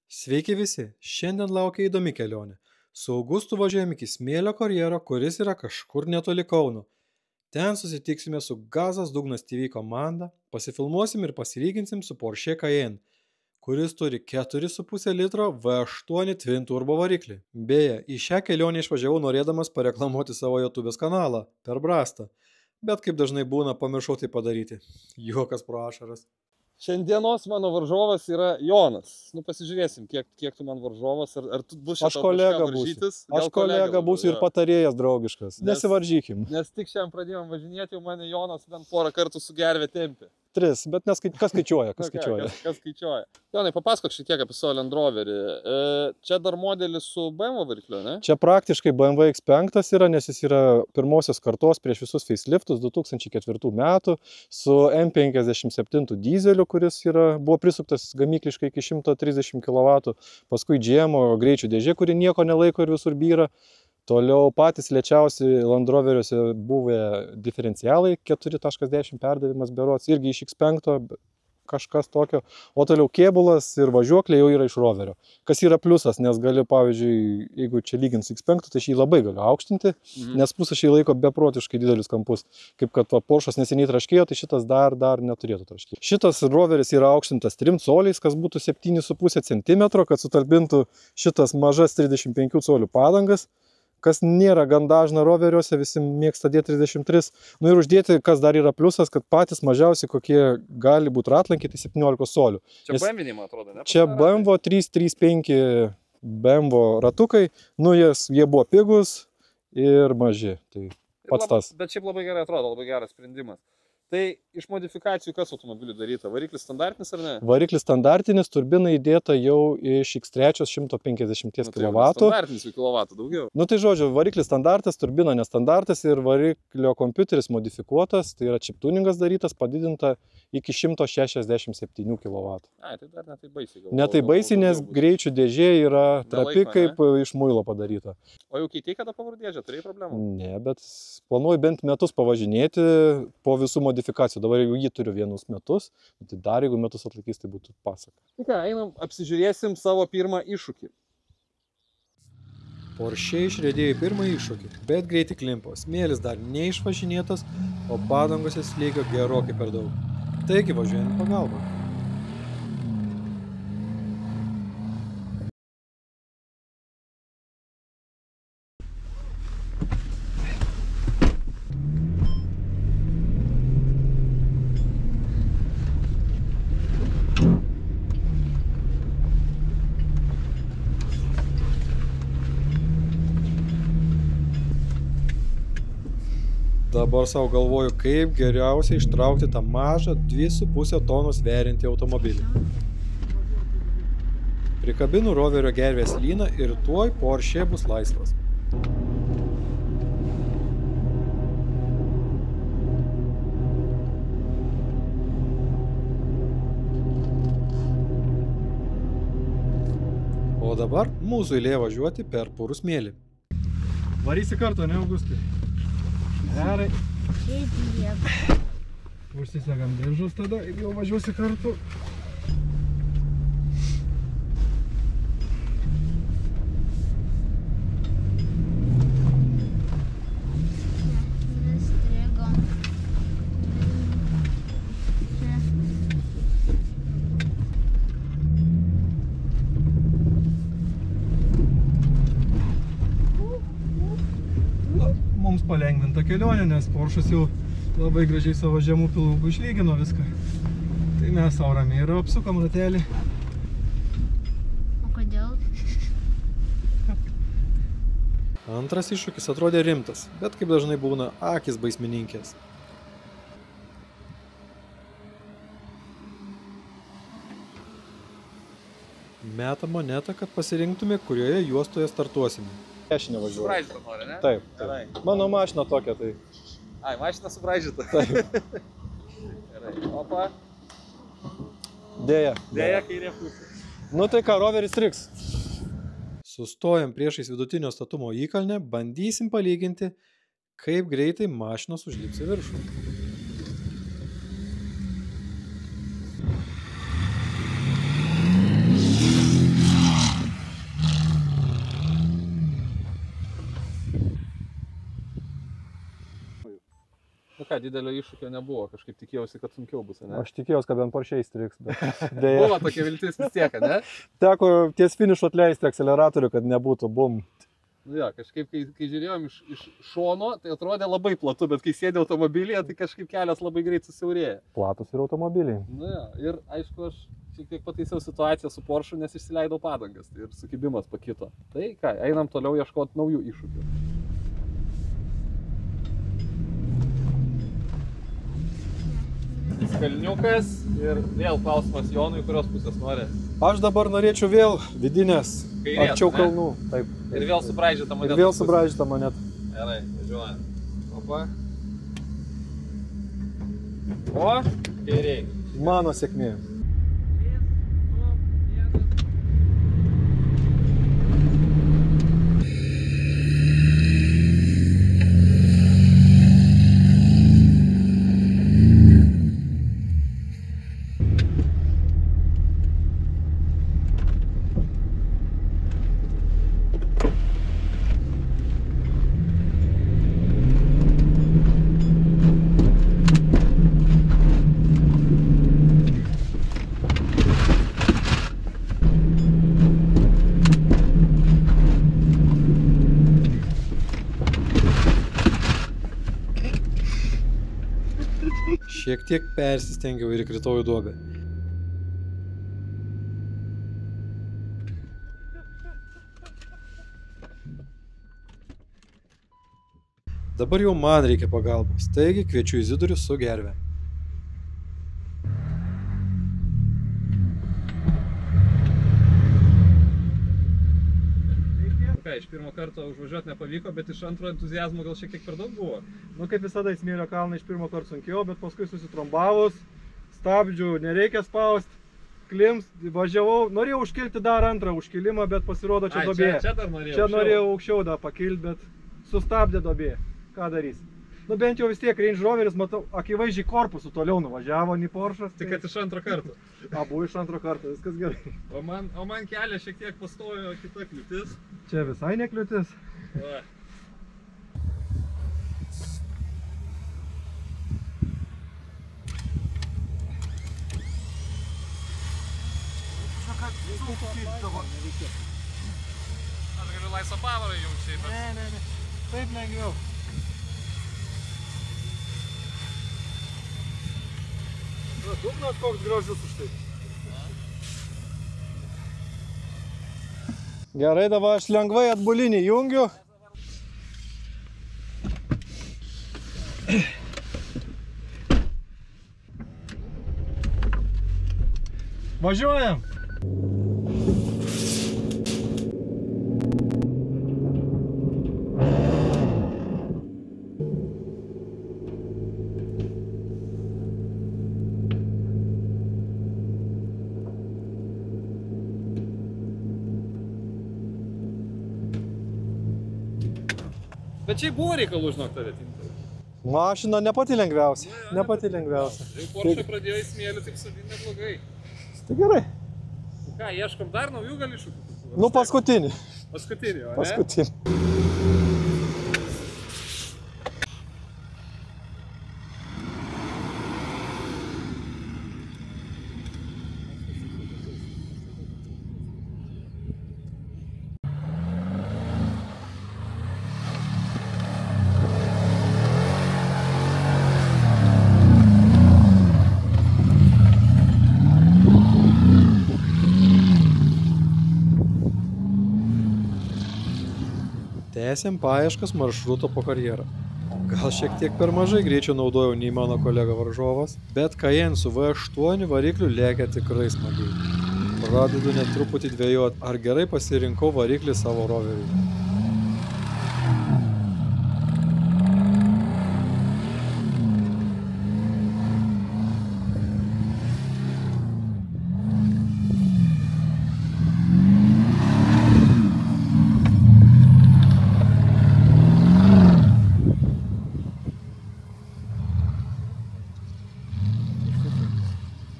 Sveiki visi, šiandien laukia įdomi kelionė. Su Augustu važiuojame iki Smėlio karjero, kuris yra kažkur netoli Kauno. Ten susitiksime su Gazas Dugnas TV komanda, pasifilmuosim ir pasilyginsim su Porsche Cayenne, kuris turi 4,5 litro V8 Twin Turbo variklį. Beje, į šią kelionę išvažiavau norėdamas pareklamuoti savo YouTube'ės kanalą per brastą, bet kaip dažnai būna, pamiršau tai padaryti. Juokas pro ašaras. Šiandienos mano varžovas yra Jonas. Nu, pasižiūrėsim, kiek tu man varžovas, ar tu bus Aš kolega būsiu. Aš kolega būsiu ir patarėjas draugiškas. Nesivaržykim. Nes tik šiandien pradėjom važinėti, jau mane Jonas bent porą kartų su gerve tempė. 3, bet kas skaičiuoja? Kas skaičiuoja? Jonai, papasakok šiek tiek apie savo Land Roverį. Čia dar modelis su BMW varikliu, ne? Čia praktiškai BMW X5 yra, nes jis yra pirmosios kartos prieš visus faceliftus 2004 metų su M57 dizeliu, kuris buvo prisuktas gamykliškai iki 130 kW, paskui GM greičių dėžė, kuri nieko nelaiko ir visur byra. Toliau patys lėčiausi Land Roveriuose buvę diferencialai, 4.10 perdavimas berods, irgi iš X5 kažkas tokio. O toliau kėbulas ir važiuoklė jau yra iš Roverio. Kas yra pliusas, nes gali, pavyzdžiui, jeigu čia lygint su X5, tai šį labai galiu aukštinti, nes pusę šį laiko beprotiškai didelius kampus. Kaip kad Porsche'as neseniai traškėjo, tai šitas dar neturėtų traškėti. Šitas Roveris yra aukštintas 3 coliais, kas būtų 7,5 cm, kad sutalpintų šitas mažas 35 colių padangas, kas nėra gan dažna Roveriuose, visi mėgsta dėti 33. Nu ir uždėti, kas dar yra pliusas, kad patys mažiausi, kokie gali būti ratlankiai, tai 17 colių. Čia BMW, man atrodo, ne? Čia BMW 335 BMW ratukai, nu jie buvo pigus ir maži, tai pats tas. Bet šiaip labai gerai atrodo, labai geras sprendimas. Tai iš modifikacijų kas automobilių daryta? Variklis standartinis ar ne? Variklis standartinis, turbina įdėta jau iš X3 150 kW. Standartinis kilovatų daugiau. Nu tai žodžiu, variklis standartas, turbina nestandartas ir variklio kompiuteris modifikuotas, tai yra chiptuningas darytas, padidinta iki 167 kW. Ai, tai dar netai baisiai. Netai baisiai, nes greičių dėžė yra trapi kaip iš muilo padaryta. O jau keitei kada pavarų dėžę, turėjai problemų? Ne, bet planuoju bent metus pavažinėti po visų modifikacijų. Dabar jeigu jį turiu vienus metus, tai dar jeigu metus atlaikys, tai būtų pasaka. Tai ką, einam, apsižiūrėsim savo pirmą iššūkį. Porsche išrėdėjo pirmą iššūkį, bet greitai klimpo. Smėlis dar neišvažinėtas, o padangose slėgio gerokai per daug. Taigi važiuojame pagalbą. Dabar savo galvoju, kaip geriausiai ištraukti tą mažą 2,5 tonos sveriantį automobilį. Prikabinu Roverio gervės lyną ir tuoj Porsche bus laisvas. O dabar mūsų eilė važiuoti per purų smėlį. Varysi kartu, ne, Augustai? Gerai. Užsisegam diržus tada ir jau važiuosi kartu. Mums palengvinta kelionė, nes Porsche'as jau labai gražiai savo žemų pilvukų išlygino viską. Tai mes savo ramiai ir apsukam ratelį. O kodėl? Antras iššūkis atrodė rimtas, bet kaip dažnai būna, akys baismininkės. Metam monetą, kad pasirinktume, kurioje juostoje startuosime. Dešinę važiuoju. Subraižyta nori, ne? Taip. Mano mašina tokia, tai. Ai, mašina subraižyta. Taip. Gerai. Opa. Dėja. Dėja, kairė pusė. Nu tai ką, Roveris triks. Sustojam priešais vidutinio statumo įkalnę, bandysim palyginti, kaip greitai mašinos užlips į viršų. ką, didelio iššūkio nebuvo, kažkaip tikėjausi, kad sunkiau bus, ne? Aš tikėjausi, kad bent Porsche įstriks, bet Buvo dėja. tokia viltis vis tiek, ne? Teko ties finišu atleisti akceleratorių, kad nebūtų bum. Nu jo, kažkaip, kai žiūrėjom iš šono, tai atrodė labai platu, bet kai sėdė automobilyje, tai kažkaip kelias labai greit susiaurėja. Platus ir automobiliai. Nu jo, ir aišku, aš šiek tiek pataisiau situaciją su Porsche, nes išsileidau padangas tai ir sukibimas pakito. Tai ką, einam toliau ieškoti naujų iššūkių. Kalniukas ir vėl klausimas Jonui, kurios pusės nori. Aš dabar norėčiau vėl vidinės, Kairės, arčiau ne? kalnų. Taip. Ir vėl subraižyta moneta. Ir vėl subraižyta moneta. Gerai, važiuojam. Opa. O, kairiai. Mano sėkmė. Šiek tiek persistengiau ir įkritau į duobę. Dabar jau man reikia pagalbos, taigi kviečiu Izidorių su gerve. Iš pirmo karto užvažiuoti nepavyko, bet iš antro entuzijazmo gal šiek tiek per daug buvo. Nu, kaip visada į smėlio kalną iš pirmo karto sunkiau, bet paskui susitrombavus, stabdžių nereikia spausti, klims, važiavau, norėjau užkilti dar antrą užkilimą, bet pasirodo čia duobė. Čia dar norėjau. Čia norėjau aukščiau dar pakilti, bet sustabdė duobė. Ką darys? Nu, bent jau vis tiek Range Roveris, matau, akivaizdžiai korpusu toliau nuvažiavo, nei Porsche'as. Tik kad iš antro karto. Abu iš antro karto, viskas gerai. O man kelią šiek tiek pastojo kita kliūtis. Čia visai nekliūtis. Va. Aš galiu laisvą pavarą jaučiai, bet... Ne. Taip lengviau. Dugnas koks gražus už tai. Gerai, dabar aš lengvai atbulinį jungiu. Važiuojam. Bet čia buvo reikalų, žinok, tave tinti. Mašina ne pati lengviausia. Ne pati lengviausia. Jau Porsche pradėjo į smėlį, taip sadinti neblogai. Tai gerai. Ką, ieškom dar naujų gal iššūkių? Nu, paskutinį. Paskutinį, o ne? Paskutinį. Tęsiam paieškas maršruto po karjerą. Gal šiek tiek per mažai greičio naudojau nei mano kolega varžovas, bet Cayenne su V8 varikliu lėkia tikrai smagiai. Pradedu net truputį dvejoti, ar gerai pasirinkau variklį savo roveriui.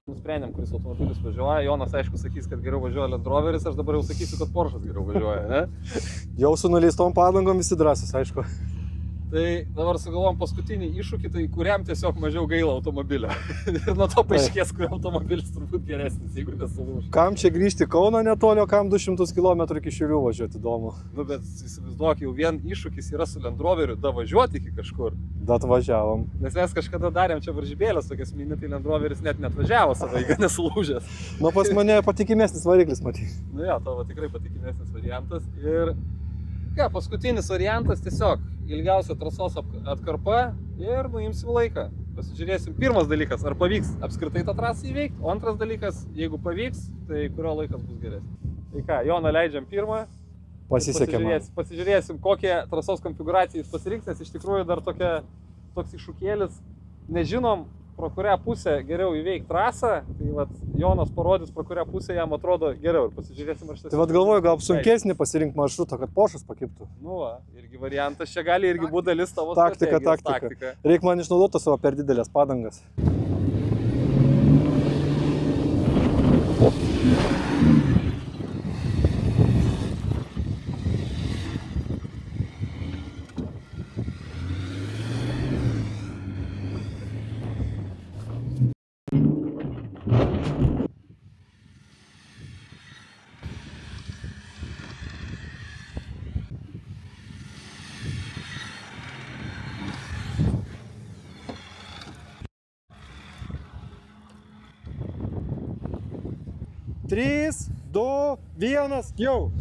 Nusprendėm, kuris automobilis važiuoja. Jonas, aišku, sakys, kad geriau važiuoja Land Roveris, aš dabar jau sakysiu, kad Porsche'as geriau važiuoja, ne? Jau su nuleistom padangom visi drąsus, aišku. Tai dabar sugalvom paskutinį iššūkį, tai kuriam tiesiog mažiau gaila automobilio. Ir nuo to paaiškės, kuriam automobilis turbūt geresnis, jeigu nesulūž. Kam čia grįžti Kauno netoli, o kam 200 km iki Šiaulių važiuoti, įdomu. Nu, bet įsivaizduok, jau vien iššūkis yra su Land Roveriu davažiuoti iki kažkur. Bet važiavom. Nes mes kažkada darėm čia varžybėlės, tokias mini, tai Land Roveris net atvažiavo savo, jeigu nesulūžęs. Nu, pas mane patikimesnis variklis, matyt. Nu jo, tavo tikrai patikimesnis variantas. Ir ką, paskutinis variantas tiesiog ilgiausia trasos atkarpa ir nuimsim laiką. Pasižiūrėsim, pirmas dalykas, ar pavyks apskritai tą trasą įveikti, o antras dalykas, jeigu pavyks, tai kurio laikas bus geresnis. Tai ką, Joną leidžiam pirmą. Pasižiūrėsim, kokią trasos konfiguraciją jis pasirinks, nes iš tikrųjų dar toks iššūkėlis. Nežinom, pro kurią pusę geriau įveikti trasą, tai vat Jonas parodys, pro kurią pusę jam atrodo geriau ir pasižiūrėsim, ar šitas... Tai vat galvoju, gal sunkesnį pasirinkti maršrutą, kad Porsche'as pakiptų. Nu va, irgi variantas čia gali irgi būti dalis tavo taktika. Taktika. Reikia man išnaudoti savo per didelės padangas. Trys, 2, 1, jau.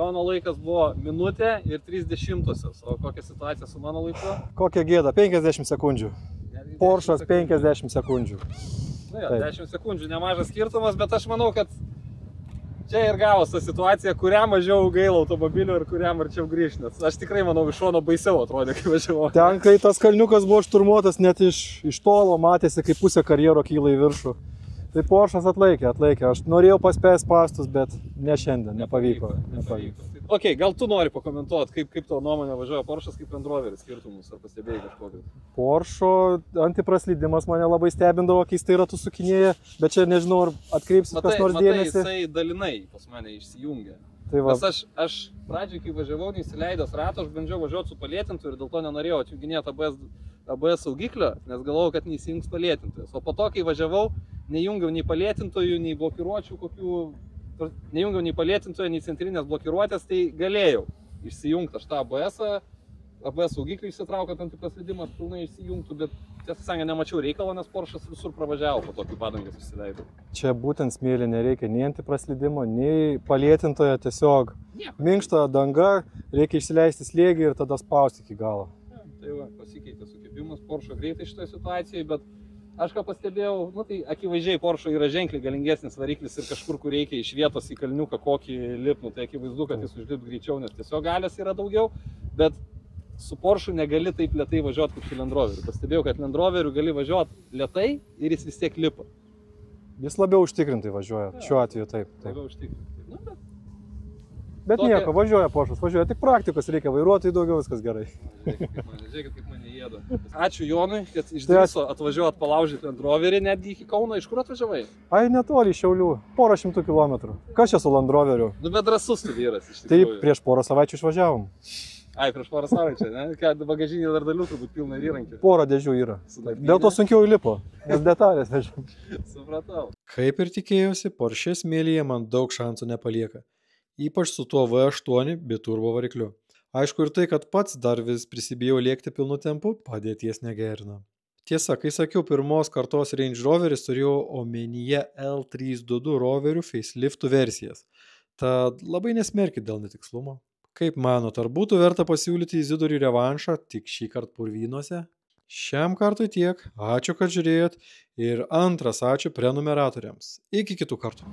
Jono laikas buvo minutė ir 30, o kokia situacija su mano laiku? Kokia gėda, 50 sekundžių. Porsche'as 50 sekundžių. Na jo, 10 sekundžių, nemažas skirtumas, bet aš manau, kad čia ir gavos ta situacija, kuriam mažiau gaila automobilio ir kuriam arčiau grįžti, nes aš tikrai manau, iš šono baisiau atrodė, kai važiavau. Ten, kai tas kalniukas buvo šturmuotas, net iš tolo matėsi, kaip pusė karjero kyla į viršų. Tai Porsche'as atlaikė. Aš norėjau paspės pastus, bet ne šiandien, nepavyko. Ok, gal tu nori pakomentuoti, kaip tavo nuomonė važiuoja Porsche'as kaip Land Roveris skirtumus, ar pastebėjai kažkokį? Porsche antipraslydimas mane labai stebindavo, keistai ratų sukinėja, bet čia nežinau, ar atkreipsit kas nors dėmesį. Jisai dalinai pas mane išsijungia. Tai nes aš pradžioj, kai važiavau, neįsileidęs rato, aš bandžiau važiuoti su palėtintu ir dėl to nenorėjau atjunginėti ABS saugiklio, nes galvojau, kad neįsijungs palėtintojas. O po to, kai važiavau, nejungiau nei palėtintojų, nei blokiruočių nejungiau nei palėtintojų, nei centrinės blokiruotės, tai galėjau išsijungti aš tą ABS saugiklį išsitraukiant antipraslydimas pilnai išsijungtų, bet tiesą sakant, nemačiau reikalo, nes Porsche'as visur pravažiavo po tokį padangas išsileido. Čia būtent smėlį nereikia nei antipraslydimo, nei palėtintojo, tiesiog minkšta danga, reikia išsileisti slėgį ir tada spausti iki galo. Tai va, pasikeitė sukibimas, Porsche greitai šitoje situacijoje, bet aš ką pastebėjau, tai akivaizdžiai Porsche yra ženkliai galingesnis variklis ir kažkur, kur reikia iš vietos į kalniuką kokį lipnų, tai akivaizdu, kad jis užlips greičiau, nes tiesiog galios yra daugiau, bet su Porsche negali taip lėtai važiuoti kaip su Land Roveriu. Pastebėjau, kad Land Roveriu gali važiuoti lėtai ir jis vis tiek lipa. Jis labiau užtikrintai važiuoja, šiuo atveju taip. Labiau užtikrintai. Bet nieko, važiuoja Porsche'as, važiuoja, tik praktikos reikia, vairuotojai daugiau, viskas gerai. Žiūrėkit, kaip mane jėda. Ačiū Jonui, kad išdrįso atvažiuoti palaužyti Land Roverį netgi iki Kauno. Iš kur atvažiavai? Ai, netoli Šiaulių, porą šimtų kilometrų. Kas čia su Land Roveriu? Nu, bet drąsus tu vyras iš tikrųjų. Taip, prieš porą savaičių išvažiavom. Ai, prieš porą savaičių, ne? Ką, bagažinė dar dalių turbūt pilna įrankių. Porą dėžių yra. Dėl to sunkiau įlipo, nes detalės vežiau. Supratau. Kaip ir tikėjosi, Porsche smėlyje man daug šansų nepalieka. Ypač su tuo V8 biturbo varikliu. Aišku ir tai, kad pats dar vis prisibijau lėkti pilnu tempu, padėties negerina. Tiesa, kai sakiau pirmos kartos Range Roveris, turėjau omenyje L322 roverių faceliftų versijas. Tad labai nesmerkit dėl netikslumo. Kaip manot, ar būtų verta pasiūlyti Izidoriui revanšą tik šį kartą Purvynuose? Šiam kartui tiek. Ačiū, kad žiūrėjot. Ir antras ačiū prenumeratoriams. Iki kitų kartų.